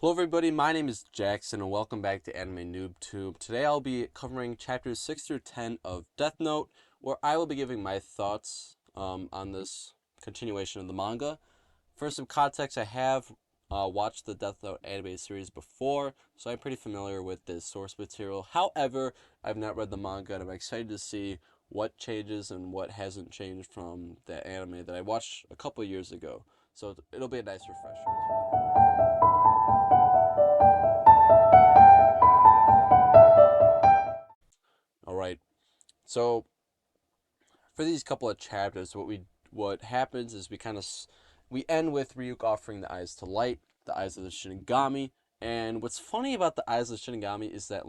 Hello everybody, my name is Jackson and welcome back to Anime NoobTube. Today I'll be covering chapters 6 through 10 of Death Note, where I will be giving my thoughts on this continuation of the manga. For some context, I have watched the Death Note anime series before, so I'm pretty familiar with this source material. However, I've not read the manga and I'm excited to see what changes and what hasn't changed from the anime that I watched a couple years ago. So it'll be a nice refresher as well. All right. So for these couple of chapters, what happens is we end with Ryuk offering the eyes to light, the eyes of the Shinigami, and what's funny about the eyes of the Shinigami is that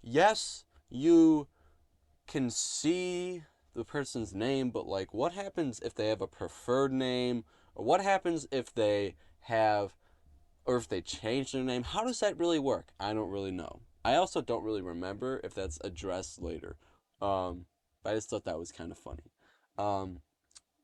yes, you can see the person's name, but what happens if they have a preferred name, or what happens if they have or if they change their name? How does that really work? I don't really know. I also don't really remember if that's addressed later. Um, but I just thought that was kind of funny. Um,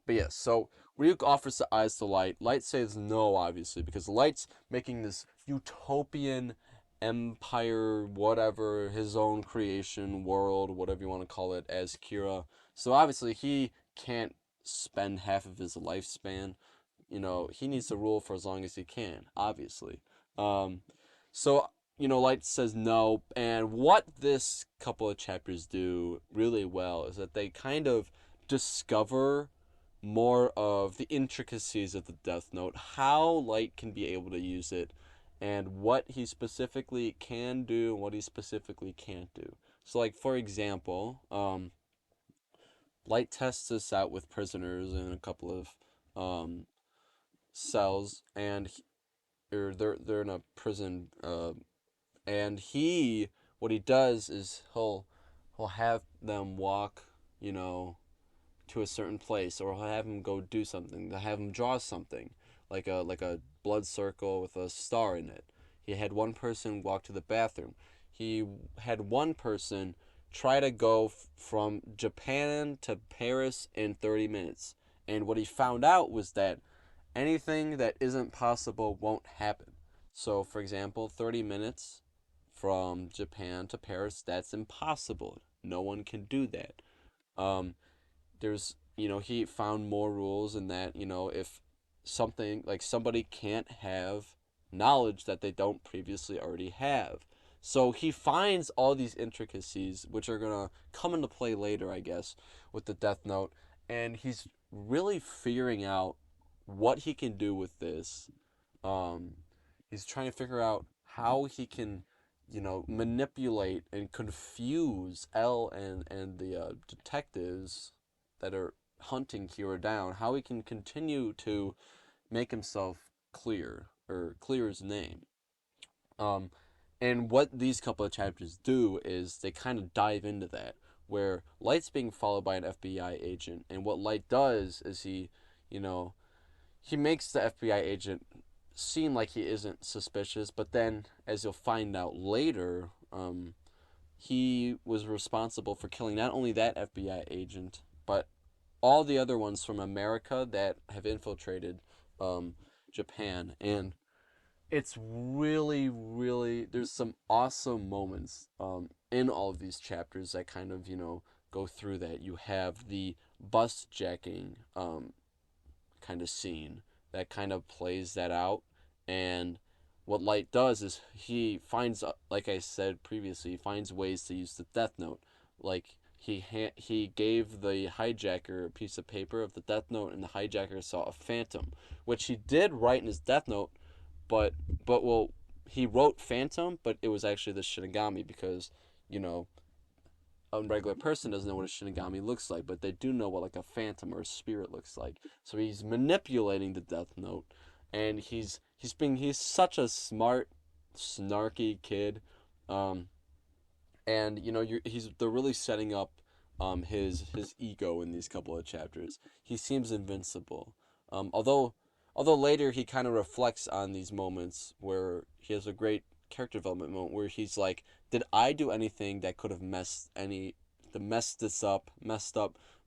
but yes, so Ryuk offers the eyes to Light. Light says no, obviously, because Light's making this utopian empire, whatever, his own creation, world, whatever you want to call it, as Kira. So obviously he can't spend half of his lifespan. He needs to rule for as long as he can, obviously. Um, so Light says no, and what this couple of chapters do really well is that they kind of discover more of the intricacies of the Death Note, how Light can be able to use it, and what he specifically can do and what he specifically can't do. So, for example, Light tests this out with prisoners in a couple of cells, and or they're in a prison, and what he does is he'll have them walk, you know, to a certain place, or he'll have him go do something. He'll have him draw something, like a blood circle with a star in it. He had one person walk to the bathroom. He had one person try to go from Japan to Paris in 30 minutes. And what he found out was that anything that isn't possible won't happen. So, for example, 30 minutes from Japan to Paris, that's impossible. No one can do that. Um, he found more rules in that, if something like somebody can't have knowledge that they don't previously already have. So he finds all these intricacies, which are going to come into play later, I guess, with the Death Note. And he's really figuring out what he can do with this. Um, he's trying to figure out how he can, manipulate and confuse L and the detectives that are hunting Kira down, how he can continue to make himself clear or clear his name. Um, and what these couple of chapters do is they kind of dive into that, where Light's being followed by an FBI agent, and what Light does is you know, he makes the FBI agent seem like he isn't suspicious, but then, as you'll find out later, he was responsible for killing not only that FBI agent, but all the other ones from America that have infiltrated um, Japan. And it's really, really, there's some awesome moments in all of these chapters that kind of, go through that. You have the bus jacking kind of scene that kind of plays that out. And what Light does is he finds, like I said previously, he finds ways to use the Death Note. Like he gave the hijacker a piece of paper of the Death Note, and the hijacker saw a phantom, which he did write in his Death Note, but well, he wrote phantom, but it was actually the Shinigami because you know a regular person doesn't know what a Shinigami looks like, but they do know what a phantom or a spirit looks like. So he's manipulating the Death Note, and he's such a smart, snarky kid, um, and they're really setting up his ego in these couple of chapters. He seems invincible, although later he kind of reflects on these moments where he has a great character development moment where he's like, did I do anything that could have messed this up,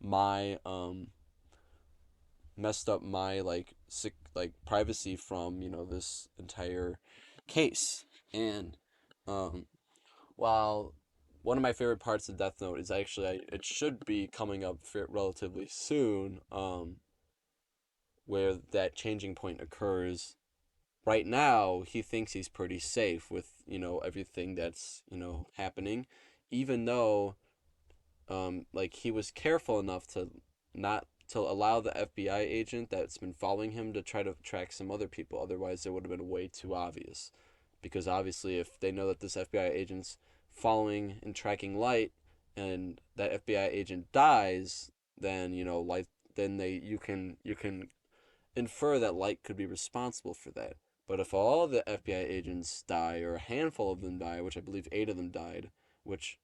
my messed up my privacy from this entire case. And um, while one of my favorite parts of Death Note is actually it should be coming up relatively soon, where that changing point occurs. Right now, he thinks he's pretty safe with everything that's happening, even though like he was careful enough to not to allow the FBI agent that's been following him to try to track some other people. Otherwise, it would have been way too obvious. Because obviously, if they know that this FBI agent's following and tracking Light, and that FBI agent dies, then Light, then you can infer that Light could be responsible for that. But if all the FBI agents die, or a handful of them die, which I believe 8 of them died, which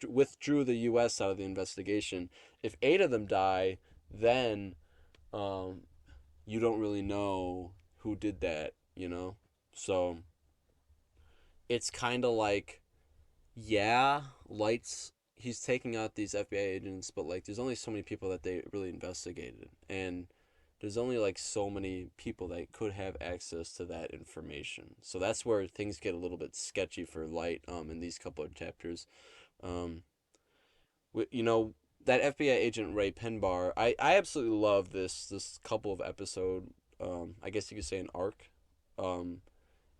withdrew the U.S. out of the investigation, if 8 of them die, then um, you don't really know who did that. So it's kind of like, yeah, Light's he's taking out these FBI agents, but like there's only so many people that they really investigated, and there's only like so many people that could have access to that information. So that's where things get a little bit sketchy for Light in these couple of chapters. Um you know that FBI agent Ray Penbar, I absolutely love this couple of episode, I guess you could say an arc. Um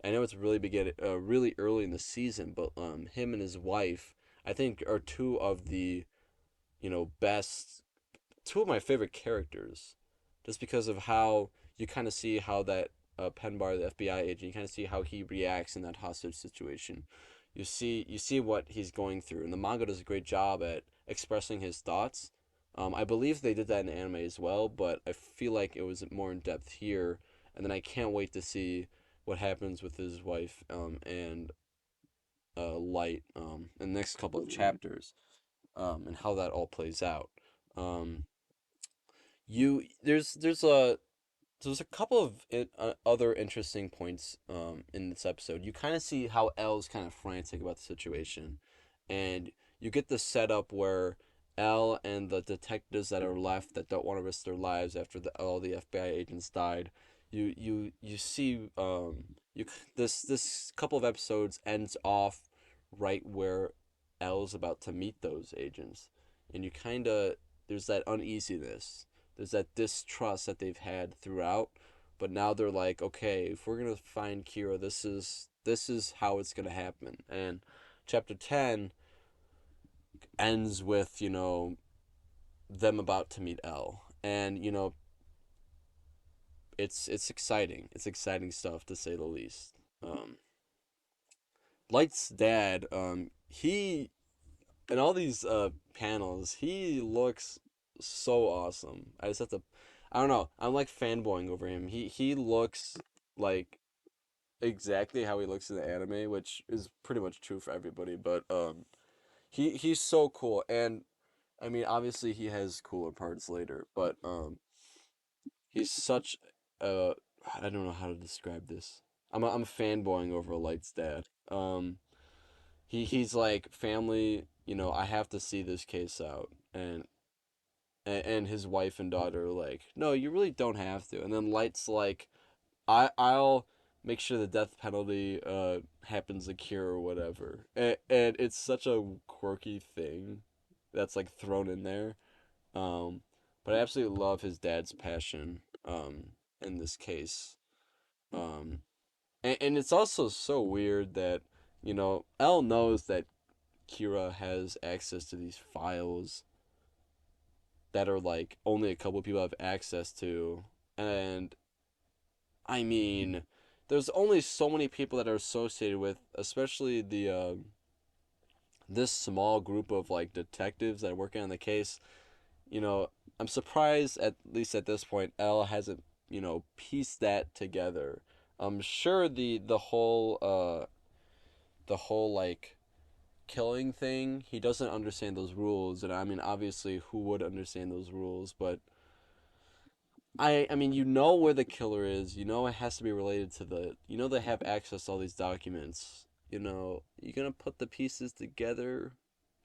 I know it's really early in the season, but him and his wife, I think, are best two of my favorite characters, just because of how you kind of see how that Penbar, the FBI agent, you kind of see how he reacts in that hostage situation. You see what he's going through, and the manga does a great job at expressing his thoughts. I believe they did that in anime as well, but I feel like it was more in depth here. And then I can't wait to see what happens with his wife and Light in the next couple of chapters, and how that all plays out. Um, you there's a couple of other interesting points in this episode. You kind of see how Elle's kind of frantic about the situation, and you get the setup where Elle and the detectives that are left that don't want to risk their lives after all the FBI agents died. You see you this couple of episodes ends off right where Elle's about to meet those agents, and you kind of there's that uneasiness, there's that distrust that they've had throughout, but now they're like, okay, if we're gonna find Kira, this is how it's gonna happen. And chapter 10 ends with them about to meet Elle, and it's exciting. It's exciting stuff, to say the least. Um, Light's dad, he in all these panels, he looks so awesome. I just have to, I don't know. I'm like fanboying over him. He looks like exactly how he looks in the anime, which is pretty much true for everybody. But he's so cool, and I mean, obviously he has cooler parts later, but he's such a, I don't know how to describe this. I'm fanboying over Light's dad. He's like family. I have to see this case out, and his wife and daughter are like, no, you really don't have to. And then Light's like, I'll make sure the death penalty happens a cure or whatever. And it's such a quirky thing that's like thrown in there. But I absolutely love his dad's passion in this case. Um, and it's also so weird that Elle knows that Kira has access to these files that are like only a couple people have access to, and I mean, there's only so many people that are associated with, especially the this small group of like detectives that are working on the case. You know, I'm surprised, at least at this point, Elle hasn't pieced that together. I'm sure the whole like killing thing, he doesn't understand those rules, and I mean, obviously, who would understand those rules? But I mean, where the killer is. It has to be related to the. They have access to all these documents. You're gonna put the pieces together,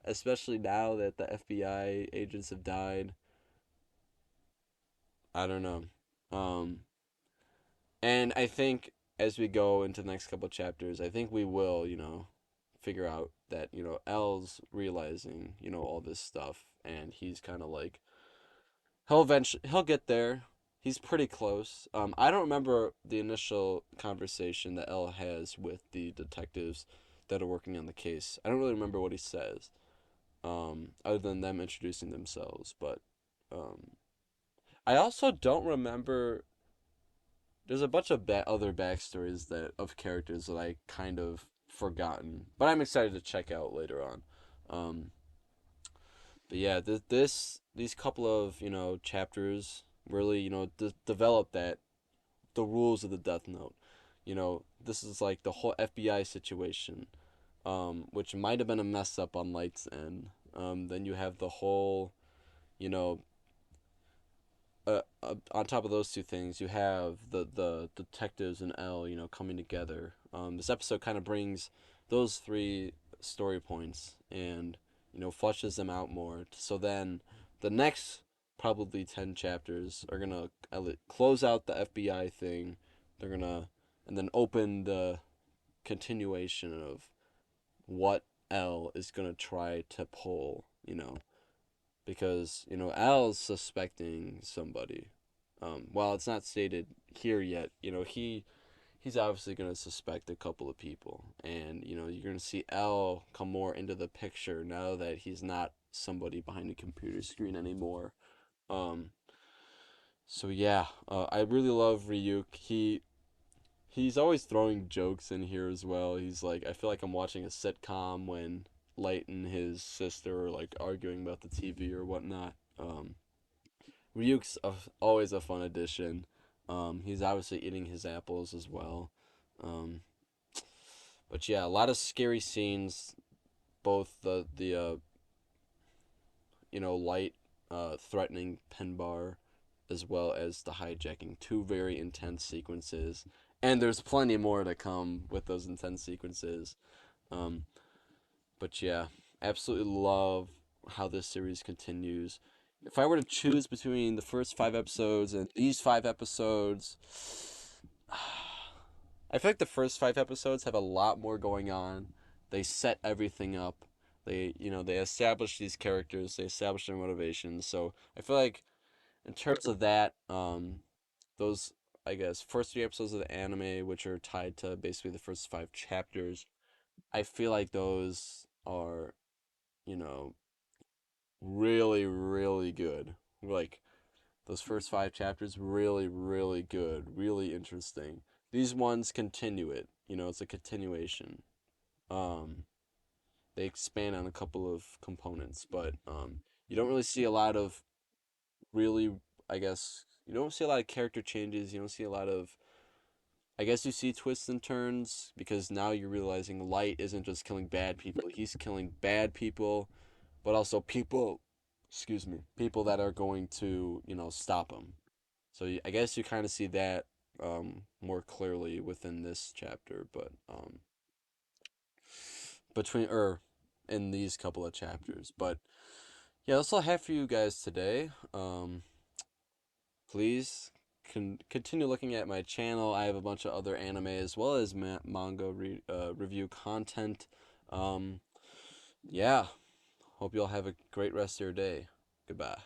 especially now that the FBI agents have died. I don't know. Um, and I think as we go into the next couple chapters, I think we will, figure out that, L's realizing, all this stuff, and he's kind of like he'll get there. He's pretty close. I don't remember the initial conversation that L has with the detectives that are working on the case. I don't really remember what he says, other than them introducing themselves. But um, I also don't remember. There's a bunch of other backstories that of characters that I kind of forgotten, but I'm excited to check out later on. Um, but yeah, these couple of chapters really develop that the rules of the Death Note. This is like the whole FBI situation, which might have been a mess up on Light's end. Then you have the whole, you know, on top of those two things, you have the detectives and L, coming together. This episode kind of brings those three story points and flushes them out more. So then, the next probably 10 chapters are gonna close out the FBI thing. They're gonna and then open the continuation of what L is gonna try to pull. Because Al's suspecting somebody. While it's not stated here yet, he's obviously going to suspect a couple of people, and you're going to see Al come more into the picture now that he's not somebody behind a computer screen anymore. Um, so yeah, I really love Ryuk. He's always throwing jokes in here as well. He's like, I feel like I'm watching a sitcom when Light and his sister are like arguing about the TV or whatnot. Ryuk's always a fun addition. He's obviously eating his apples as well. Um, but yeah, a lot of scary scenes. Both the Light threatening Penbar, as well as the hijacking. Two very intense sequences, and there's plenty more to come with those intense sequences. Um, but yeah, absolutely love how this series continues. If I were to choose between the first 5 episodes and these 5 episodes, I feel like the first 5 episodes have a lot more going on. They set everything up. They establish these characters. They establish their motivations. So I feel like in terms of that, those I guess first 3 episodes of the anime, which are tied to basically the first 5 chapters, I feel like those are you know really really good. Like those first 5 chapters, really really good, really interesting. These ones continue it. It's a continuation. Um, they expand on a couple of components, but you don't really see a lot of really. I guess you don't see a lot of character changes. You don't see a lot of. I guess you see twists and turns because now you're realizing Light isn't just killing bad people. He's killing bad people, but also people. Excuse me, people that are going to stop him. So I guess you kind of see that more clearly within this chapter, but between or in these couple of chapters. But yeah, that's all I have for you guys today. Please continue looking at my channel. I have a bunch of other anime as well as manga review content. Um, yeah, hope you all have a great rest of your day. Goodbye.